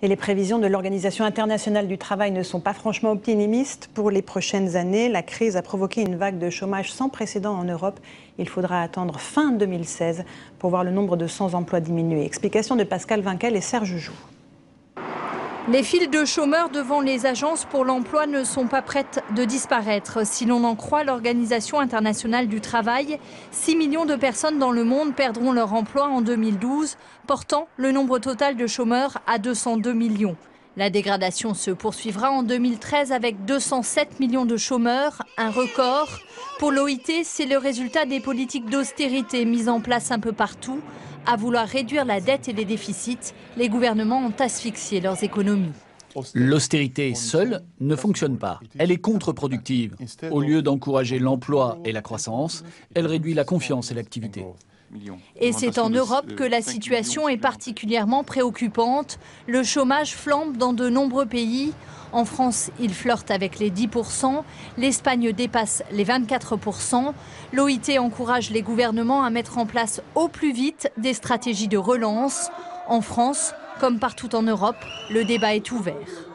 Et les prévisions de l'Organisation internationale du travail ne sont pas franchement optimistes pour les prochaines années. La crise a provoqué une vague de chômage sans précédent en Europe. Il faudra attendre fin 2016 pour voir le nombre de sans-emploi diminuer. Explication de Pascal Vinquel et Serge Joux. Les files de chômeurs devant les agences pour l'emploi ne sont pas prêtes de disparaître. Si l'on en croit l'Organisation internationale du travail, 6 millions de personnes dans le monde perdront leur emploi en 2012, portant le nombre total de chômeurs à 202 millions. La dégradation se poursuivra en 2013 avec 207 millions de chômeurs, un record. Pour l'OIT, c'est le résultat des politiques d'austérité mises en place un peu partout. À vouloir réduire la dette et les déficits, les gouvernements ont asphyxié leurs économies. L'austérité seule ne fonctionne pas. Elle est contre-productive. Au lieu d'encourager l'emploi et la croissance, elle réduit la confiance et l'activité. Et c'est en Europe que la situation est particulièrement préoccupante. Le chômage flambe dans de nombreux pays. En France, il flirte avec les 10%. L'Espagne dépasse les 24%. L'OIT encourage les gouvernements à mettre en place au plus vite des stratégies de relance. En France, comme partout en Europe, le débat est ouvert.